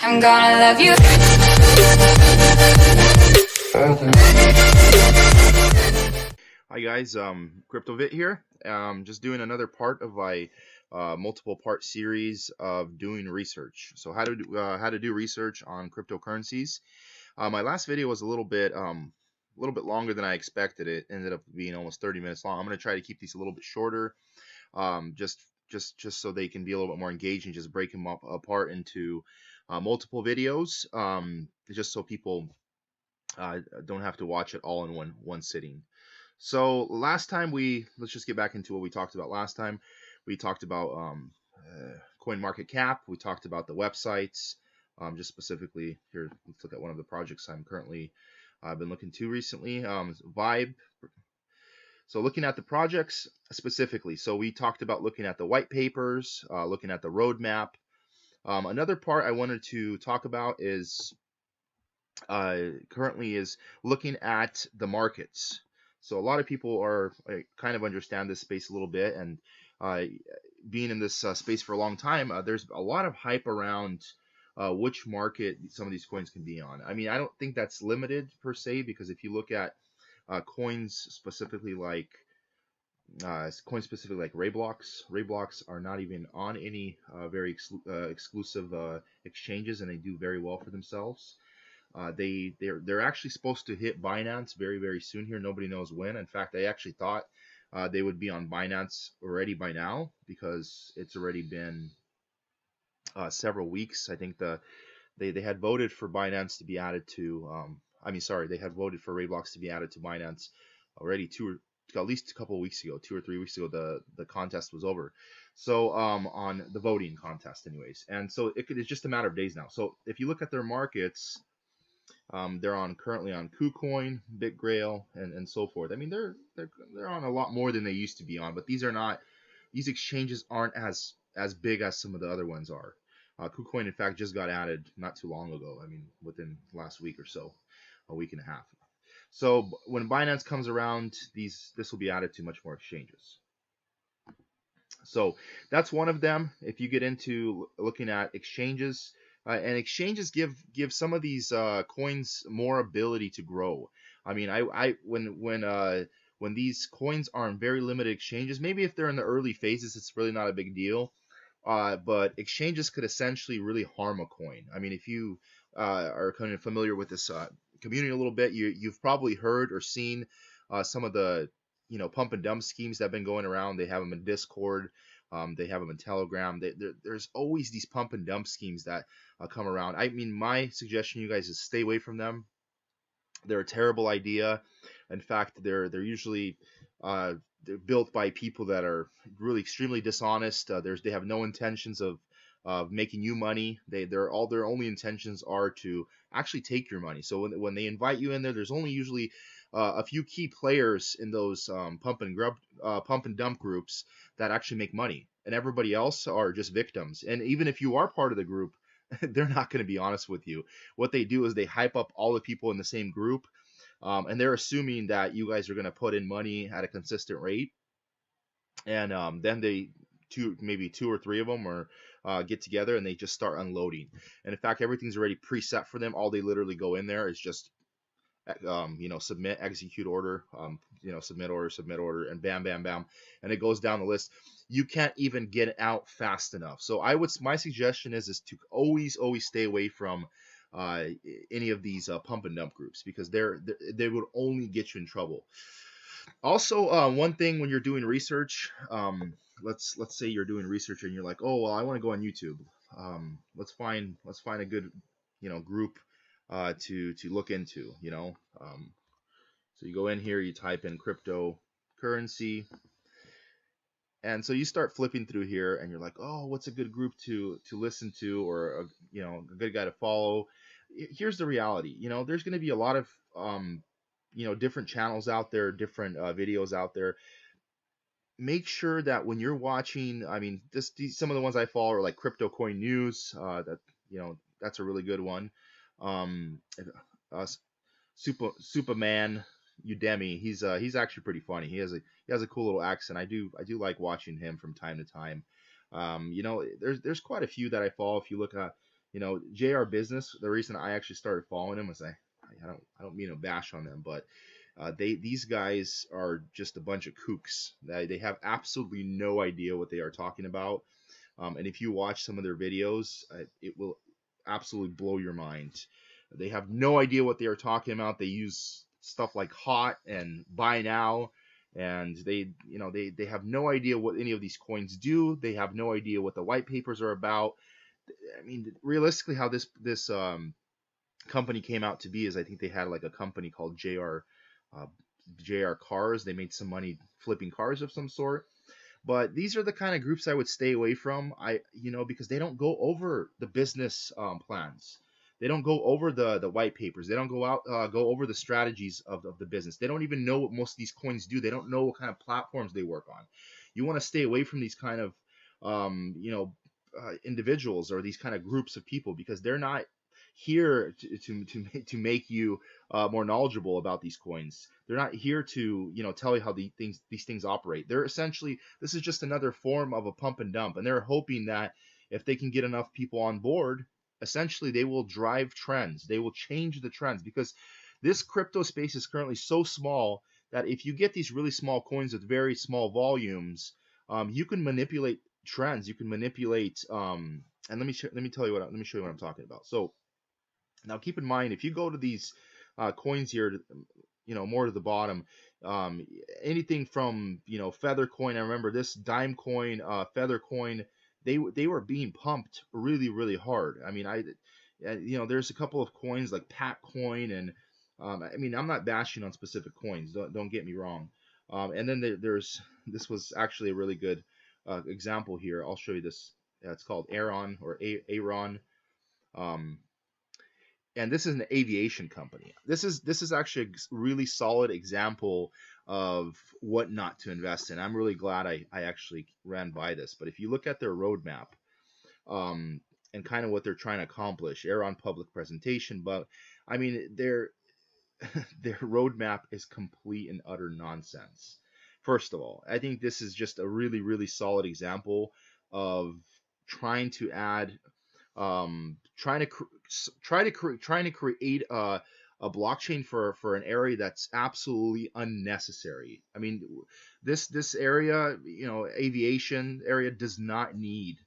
I'm gonna love you. Hi guys, CryptoVit here. Just doing another part of my multiple part series of doing research. So how to do research on cryptocurrencies. My last video was a little bit longer than I expected. It ended up being almost 30 minutes long. I'm going to try to keep these a little bit shorter, just so they can be a little bit more engaging. Just break them up apart into multiple videos, just so people don't have to watch it all in one sitting. So let's just get back into what we talked about last time. We talked about coin market cap. We talked about the websites. Just specifically here, let's look at one of the projects I'm currently been looking to recently. Vibe. So looking at the projects specifically. So we talked about looking at the white papers, looking at the roadmap. Another part I wanted to talk about is currently is looking at the markets. So a lot of people are kind of understand this space a little bit, and uh, being in this space for a long time, there's a lot of hype around which market some of these coins can be on. I mean, I don't think that's limited per se, because if you look at coins specifically like Rayblox are not even on any very exclusive exchanges, and they do very well for themselves. They're actually supposed to hit Binance very soon here. Nobody knows when. In fact, I actually thought they would be on Binance already by now, because it's already been several weeks. I think they had voted for Binance to be added to. They had voted for Rayblox to be added to Binance already at least a couple of weeks ago, 2 or 3 weeks ago. The contest was over. So on the voting contest, anyways, and so it's just a matter of days now. So if you look at their markets. They're currently on KuCoin, BitGrail, and so forth. I mean, they're on a lot more than they used to be on, but these exchanges aren't as big as some of the other ones are. KuCoin, in fact, just got added not too long ago. I mean, within last week or so, a week and a half. So when Binance comes around, this will be added to much more exchanges. So that's one of them. If you get into looking at exchanges, and exchanges give some of these coins more ability to grow. I mean, when these coins are in very limited exchanges, maybe if they're in the early phases, it's really not a big deal. But exchanges could essentially really harm a coin. I mean, if you are kind of familiar with this community a little bit, you've probably heard or seen some of the pump and dump schemes that have been going around. They have them in Discord. They have them in Telegram. There's always these pump and dump schemes that come around. I mean, my suggestion, you guys, is stay away from them. They're a terrible idea. In fact, they're usually they're built by people that are really extremely dishonest. They have no intentions of making you money. Their only intentions are to actually take your money. So when they invite you in there, there's only usually a few key players in those pump and dump groups that actually make money, and everybody else are just victims. And even if you are part of the group, they're not going to be honest with you. What they do is they hype up all the people in the same group, and they're assuming that you guys are going to put in money at a consistent rate, and then maybe two or three of them get together and they just start unloading. And in fact, everything's already preset for them. All they literally go in there is just submit, execute order, submit order, and bam, bam, bam, and it goes down the list. You can't even get it out fast enough. So my suggestion is to always stay away from any of these pump and dump groups, because they would only get you in trouble. Also, one thing when you're doing research, let's say you're doing research and you're like, oh well, I want to go on YouTube. Let's find a good group to look into. So you go in here, you type in cryptocurrency, and so you start flipping through here, and you're like, oh, what's a good group to listen to, or a good guy to follow? Here's the reality. There's going to be a lot of different channels out there, different videos out there. Make sure that when you're watching, I mean, some of the ones I follow are like Crypto Coin News. That's a really good one. Superman Udemy. He's actually pretty funny. He has a cool little accent. I do like watching him from time to time. There's quite a few that I follow. If you look at You know, JR Business. The reason I actually started following him was I don't mean to bash on them, but these guys are just a bunch of kooks. They have absolutely no idea what they are talking about. And if you watch some of their videos, it will absolutely blow your mind. They have no idea what they are talking about. They use stuff like hot and buy now, and they have no idea what any of these coins do. They have no idea what the white papers are about. I mean, realistically, how this company came out to be is I think they had like a company called uh, JR Cars. They made some money flipping cars of some sort, but these are the kind of groups I would stay away from. Because they don't go over the business plans. They don't go over the white papers. They don't go over the strategies of the business. They don't even know what most of these coins do. They don't know what kind of platforms they work on. You want to stay away from these kind of individuals or these kind of groups of people because they're not here to make you more knowledgeable about these coins. They're not here to tell you how these things operate. They're essentially, this is just another form of a pump and dump, and they're hoping that if they can get enough people on board, essentially they will drive trends. They will change the trends because this crypto space is currently so small that if you get these really small coins with very small volumes, you can manipulate trends. You can manipulate and let me let me show you what I'm talking about. So now, keep in mind, if you go to these coins here, more to the bottom, um, anything from Feather Coin. I remember this Dime Coin, Feather Coin. They were being pumped really really hard. I mean, there's a couple of coins like Pat Coin, and I mean, I'm not bashing on specific coins. Don't get me wrong. And then there's this was actually a really good example here. I'll show you this. It's called Aaron or Aaron. Um, and this is an aviation company. This is actually a really solid example of what not to invest in. I'm really glad I actually ran by this. But if you look at their roadmap, um, and kind of what they're trying to accomplish, air on public presentation, but I mean their roadmap is complete and utter nonsense. First of all, I think this is just a really really solid example of trying to add trying to trying to create a blockchain for an area that's absolutely unnecessary. I mean, this area, aviation area does not need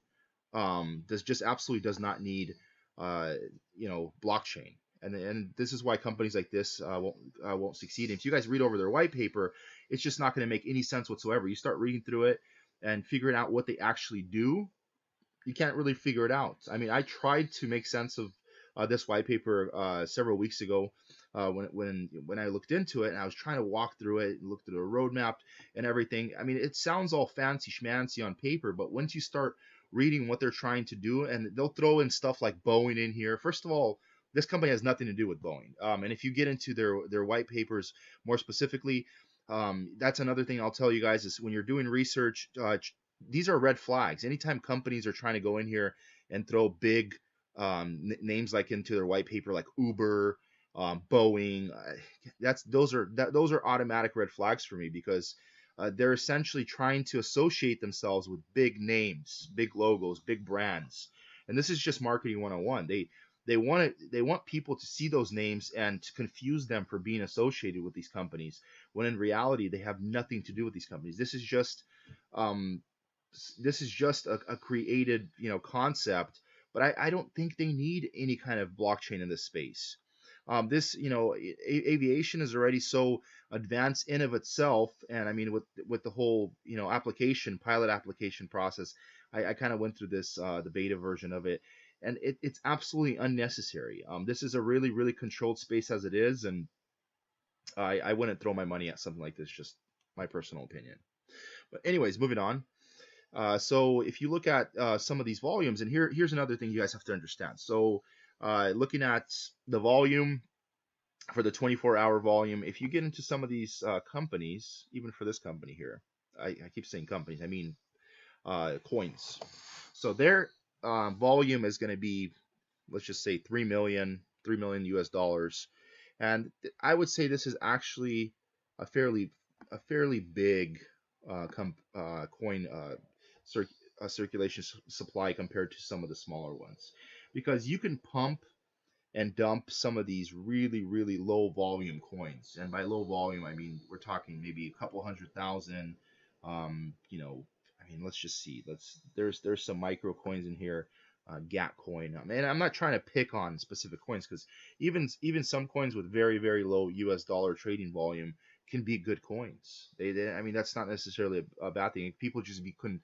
does just absolutely does not need uh, blockchain. And this is why companies like this won't succeed. And if you guys read over their white paper, it's just not going to make any sense whatsoever. You start reading through it and figuring out what they actually do, you can't really figure it out. I mean, I tried to make sense of this white paper several weeks ago when I looked into it, and I was trying to walk through it, and look through the roadmap and everything. I mean, it sounds all fancy schmancy on paper, but once you start reading what they're trying to do, and they'll throw in stuff like Boeing in here. First of all, this company has nothing to do with Boeing. And if you get into their white papers more specifically, that's another thing I'll tell you guys is when you're doing research, these are red flags. Anytime companies are trying to go in here and throw big names like into their white paper, like Uber, Boeing, those are automatic red flags for me because they're essentially trying to associate themselves with big names, big logos, big brands, and this is just marketing 101. They want people to see those names and to confuse them for being associated with these companies when in reality they have nothing to do with these companies. Um, this is just a created concept, but I don't think they need any kind of blockchain in this space. This aviation is already so advanced in of itself, and I mean with the whole application pilot application process, I kind of went through this the beta version of it, and it's absolutely unnecessary. This is a really really controlled space as it is, and I wouldn't throw my money at something like this. Just my personal opinion. But anyways, moving on. So if you look at some of these volumes, and here's another thing you guys have to understand. So looking at the volume for the 24-hour volume, if you get into some of these companies, even for this company here, I keep saying companies, I mean coins. So their volume is going to be, let's just say 3 million US dollars. And I would say this is actually a fairly big coin cir- circulation supply compared to some of the smaller ones. because you can pump and dump some of these really, really low volume coins. And by low volume, I mean we're talking maybe a couple 100,000. You know, I mean let's just see. There's some micro coins in here. GAT coin. And I'm not trying to pick on specific coins because even some coins with very, very low US dollar trading volume can be good coins. I mean that's not necessarily a bad thing. People just couldn't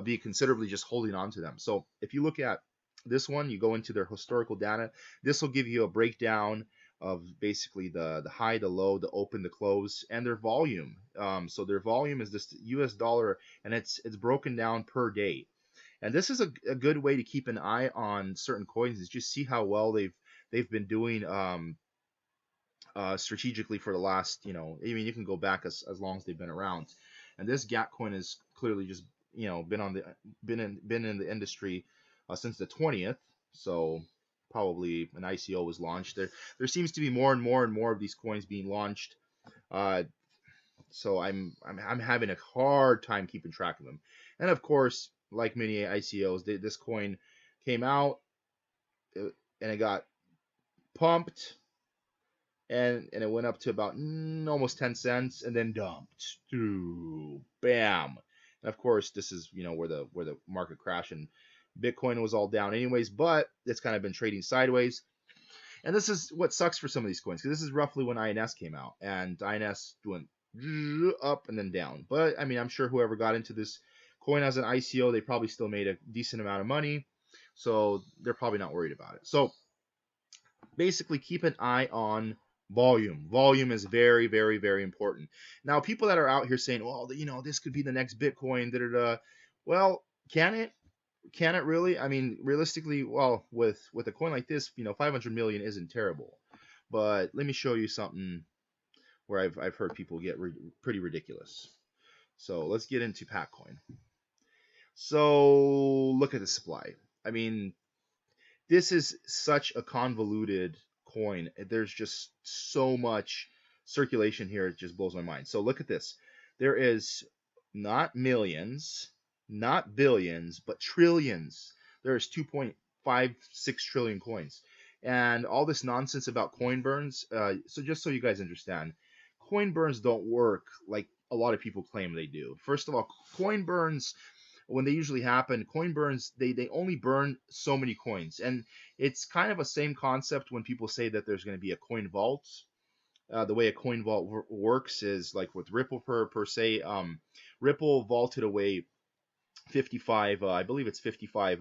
be considerably just holding on to them. So if you look at this one, you go into their historical data. This will give you a breakdown of basically the high, the low, the open, the close, and their volume. So their volume is this US dollar, and it's broken down per day. And this is a good way to keep an eye on certain coins, is just see how well they've been doing strategically for the last, I mean, you can go back as long as they've been around. And this GAT coin is clearly just, been in the industry since the 20th. So probably an ICO was launched. There seems to be more and more and more of these coins being launched. So I'm having a hard time keeping track of them. And of course, like many ICOs, this coin came out and it got pumped, and it went up to about almost 10 cents and then dumped. Bam. And of course, this is where the market crashed, and Bitcoin was all down anyways, but it's kind of been trading sideways. And this is what sucks for some of these coins, because this is roughly when INS came out, and INS went up and then down. But I mean, I'm sure whoever got into this coin as an ICO, they probably still made a decent amount of money, so they're probably not worried about it. So basically, keep an eye on volume. Volume is very, very, very important. Now, people that are out here saying, well, this could be the next Bitcoin, da-da-da. Well, can it? Can it really? I mean, realistically, well, with a coin like this, 500 million isn't terrible. But let me show you something where I've heard people get pretty ridiculous. So let's get into Patcoin. So look at the supply. I mean, this is such a convoluted coin. There's just so much circulation here. It just blows my mind. So look at this. There is not millions, not billions, but trillions. There's 2.56 trillion coins. And all this nonsense about coin burns. So just so you guys understand, coin burns don't work like a lot of people claim they do. First of all, coin burns, when they usually happen, coin burns, they only burn so many coins. And it's kind of a same concept when people say that there's going to be a coin vault. The way a coin vault works is like with Ripple per se. Ripple vaulted away 55, I believe it's 55,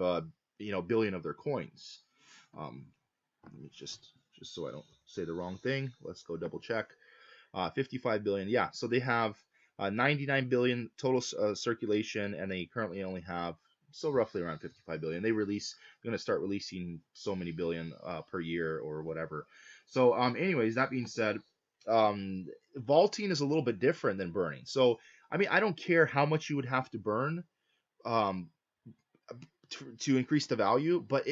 billion of their coins. Let me just so I don't say the wrong thing. Let's go double check. 55 billion. Yeah, so they have 99 billion total circulation, and they currently only have roughly around 55 billion. They're going to start releasing so many billion per year or whatever. So anyways, that being said, vaulting is a little bit different than burning. So I mean, I don't care how much you would have to burn to increase the value, but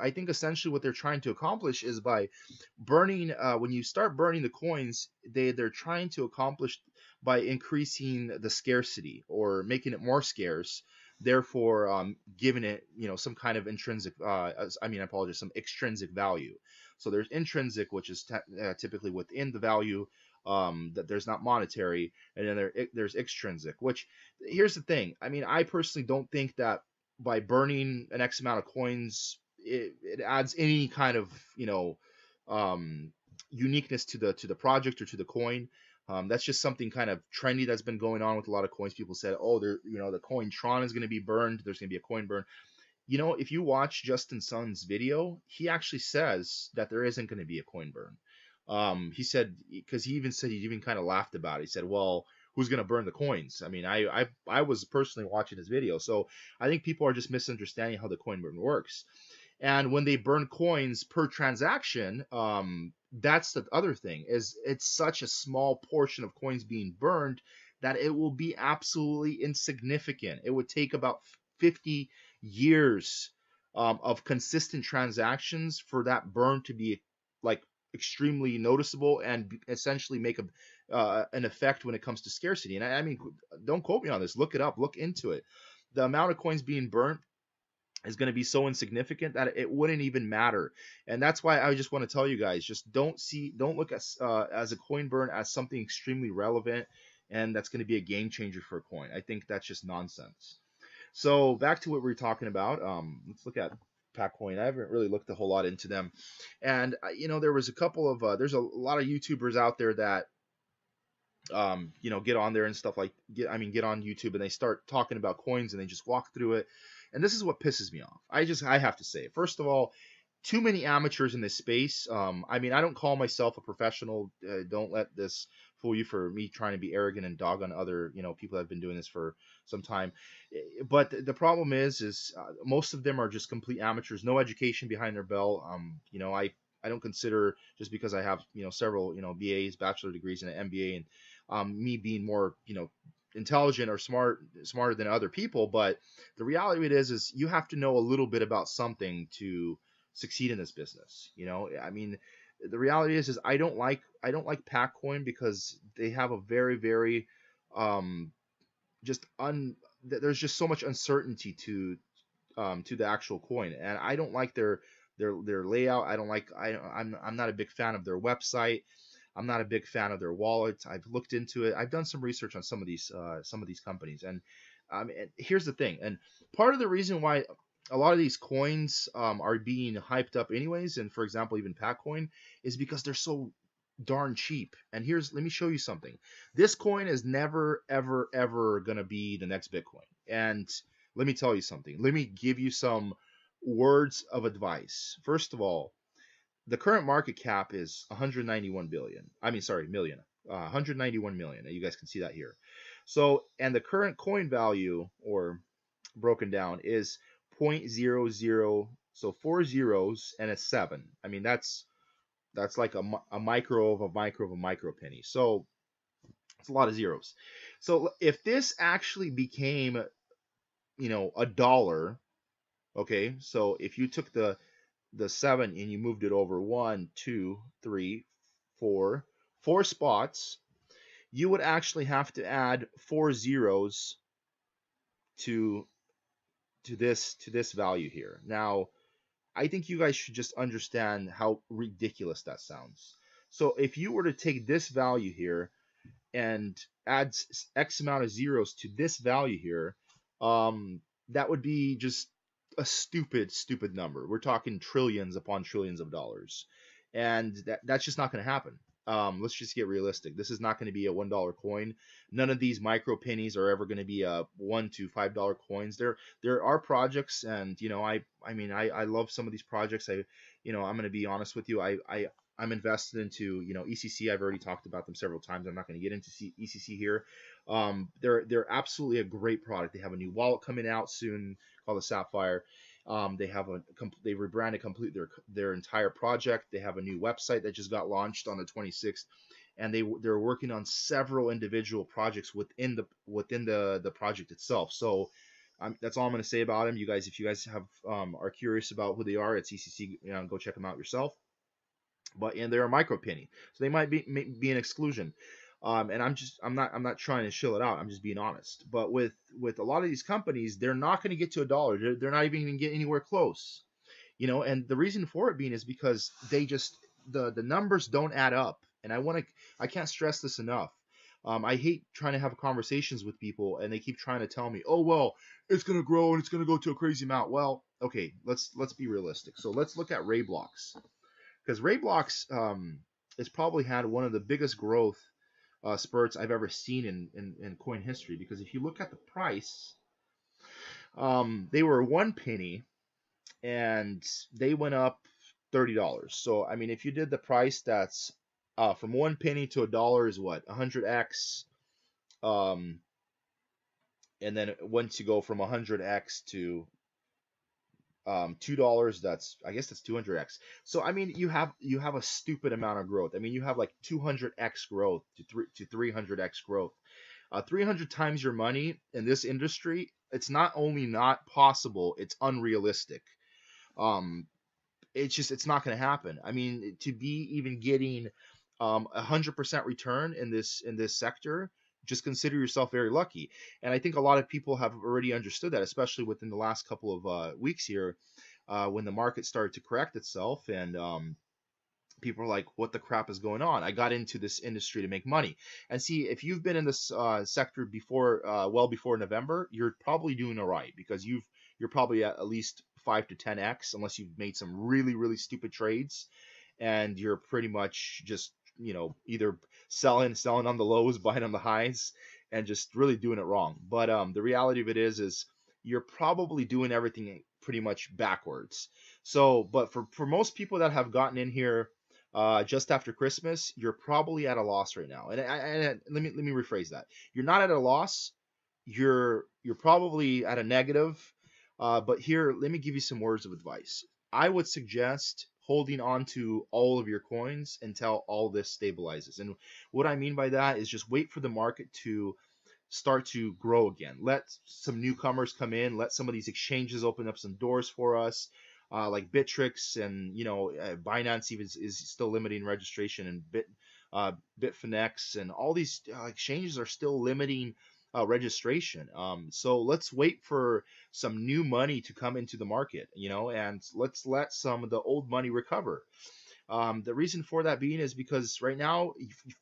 I think essentially what they're trying to accomplish is by burning, when you start burning the coins, they're trying to accomplish by increasing the scarcity or making it more scarce, therefore giving it some kind of intrinsic some extrinsic value. So there's intrinsic, which is typically within the value, that there's not monetary, and then there's extrinsic, which, here's the thing, I mean, I personally don't think that by burning an X amount of coins, it adds any kind of uniqueness to the project or to the coin. That's just something kind of trendy that's been going on with a lot of coins. People said, oh, the coin Tron is going to be burned. There's going to be a coin burn. If you watch Justin Sun's video, he actually says that there isn't going to be a coin burn. He said, because he even kind of laughed about it. He said, well, who's going to burn the coins? I mean, I was personally watching his video, so I think people are just misunderstanding how the coin burn works. And when they burn coins per transaction, that's the other thing, is it's such a small portion of coins being burned that it will be absolutely insignificant. It would take about 50 years of consistent transactions for that burn to be like extremely noticeable and essentially make an effect when it comes to scarcity. And I mean, don't quote me on this. Look it up. Look into it. The amount of coins being burnt is going to be so insignificant that it wouldn't even matter. And that's why I just want to tell you guys, just don't look at as a coin burn as something extremely relevant and that's going to be a game changer for a coin. I think that's just nonsense. So back to what we were talking about. Let's look at Packcoin. I haven't really looked a whole lot into them, and there was a couple of there's a lot of YouTubers out there that get on there and stuff like get on YouTube and they start talking about coins and they just walk through it. And this is what pisses me off. I have to say, first of all, too many amateurs in this space. I don't call myself a professional. Don't let this fool you for me trying to be arrogant and dog on other, people that have been doing this for some time. But the problem is most of them are just complete amateurs, no education behind their belt. I don't consider just because I have several BAs, bachelor degrees, and an MBA, and me being more intelligent or smarter than other people. But the reality of it is you have to know a little bit about something to succeed in this business. The reality is I don't like Packcoin because they have a very very um just un there's just so much uncertainty to the actual coin, and I don't like their layout. I don't like I'm not a big fan of their website. I'm not a big fan of their wallets. I've looked into it. I've done some research on some of these companies, and here's the thing. And part of the reason why a lot of these coins are being hyped up anyways, and for example even Packcoin, is because they're so darn cheap. And let me show you something. This coin is never ever ever gonna be the next Bitcoin. And let me tell you something. Let me give you some words of advice. First of all, the current market cap is 191 billion. I mean, sorry, million. 191 million. You guys can see that here. So, and the current coin value, or broken down, is 0.00. So 4 zeros and a 7. I mean, that's like a micro of a micro of a micro penny. So it's a lot of zeros. So if this actually became, a dollar, okay. So if you took the 7 and you moved it over 1, 2, 3, 4 spots, you would actually have to add 4 zeros to this value here. Now, I think you guys should just understand how ridiculous that sounds. So if you were to take this value here and add X amount of zeros to this value here, that would be just a stupid, stupid number. We're talking trillions upon trillions of dollars. And that's just not going to happen. Let's just get realistic. This is not going to be a $1 coin. None of these micro pennies are ever going to be a $1 to $5 coins. There are projects, and I love some of these projects. I'm going to be honest with you. I'm invested into ECC. I've already talked about them several times. I'm not going to get into ECC here. They're absolutely a great product. They have a new wallet coming out soon called the Sapphire. They rebranded complete their entire project. They have a new website that just got launched on the 26th, and they're working on several individual projects within the project itself. So that's all I'm going to say about them. If you guys are curious about who they are, it's ECC. Go check them out yourself. And they're a micro penny, so they might be an exclusion. And I'm not trying to shill it out. I'm just being honest. But with a lot of these companies, they're not going to get to a dollar. They're not even going to get anywhere close. And the reason for it being is because the numbers don't add up. And I can't stress this enough. I hate trying to have conversations with people and they keep trying to tell me, oh well, it's going to grow and it's going to go to a crazy amount. Well, okay, let's be realistic. So let's look at Rayblox, because Rayblox has probably had one of the biggest growth spurts I've ever seen in coin history. Because if you look at the price, they were 1 penny and they went up $30. So I mean, if you did the price, that's from 1 penny to $1 is what, 100x. And then once you go from 100x to $2, I guess that's 200x. So I mean, you have a stupid amount of growth. I mean, you have like 200x growth to 300x growth. 300 times your money in this industry, it's not only not possible, it's unrealistic. It's not going to happen. I mean, to be even getting 100% return in this sector, just consider yourself very lucky. And I think a lot of people have already understood that, especially within the last couple of weeks here, when the market started to correct itself, and people are like, what the crap is going on? I got into this industry to make money. And see, if you've been in this sector before, well before November, you're probably doing all right, because you're probably at least 5 to 10x, unless you've made some really, really stupid trades, and you're pretty much just, either selling on the lows, buying on the highs, and just really doing it wrong. But the reality of it is you're probably doing everything pretty much backwards. So, but for most people that have gotten in here just after Christmas, you're probably at a loss right now. And let me rephrase that. You're not at a loss. You're probably at a negative. But here, let me give you some words of advice. I would suggest holding on to all of your coins until all this stabilizes. And what I mean by that is just wait for the market to start to grow again. Let some newcomers come in. Let some of these exchanges open up some doors for us, like Bittrex, and Binance even is still limiting registration, and Bitfinex, and all these exchanges are still limiting registration. So let's wait for some new money to come into the market, and let's let some of the old money recover. The reason for that being is because right now,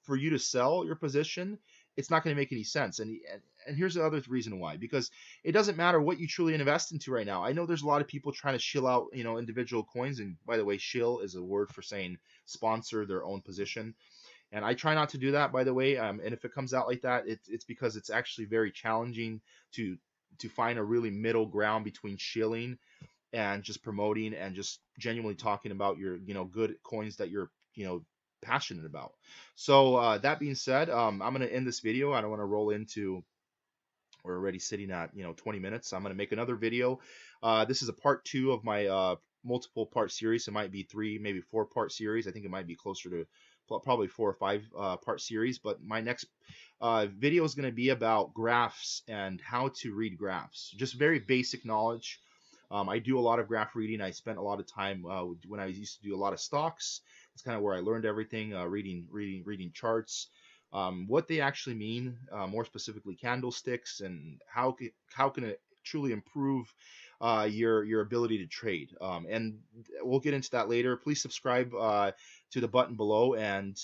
for you to sell your position, it's not going to make any sense. And here's the other reason why: because it doesn't matter what you truly invest into right now. I know there's a lot of people trying to shill out, individual coins. And by the way, shill is a word for saying sponsor their own position. And I try not to do that, by the way. And if it comes out like that, it's because it's actually very challenging to find a really middle ground between shilling and just promoting and just genuinely talking about your good coins that you're passionate about. So that being said, I'm going to end this video. I don't want to roll into, we're already sitting at 20 minutes. I'm going to make another video. This is a part 2 of my multiple part series. It might be 3, maybe 4 part series. I think it might be closer to probably 4 or 5 part series. But my next video is going to be about graphs and how to read graphs. Just very basic knowledge. I do a lot of graph reading. I spent a lot of time when I used to do a lot of stocks. It's kind of where I learned everything, reading charts, what they actually mean, more specifically candlesticks, and how can it truly improve your ability to trade. And we'll get into that later. Please subscribe to the button below, and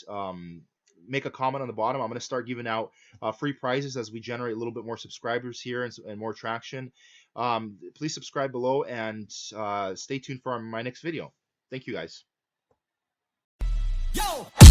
make a comment on the bottom. I'm going to start giving out free prizes as we generate a little bit more subscribers here and more traction. Please subscribe below, and stay tuned for my next video. Thank you, guys. Yo!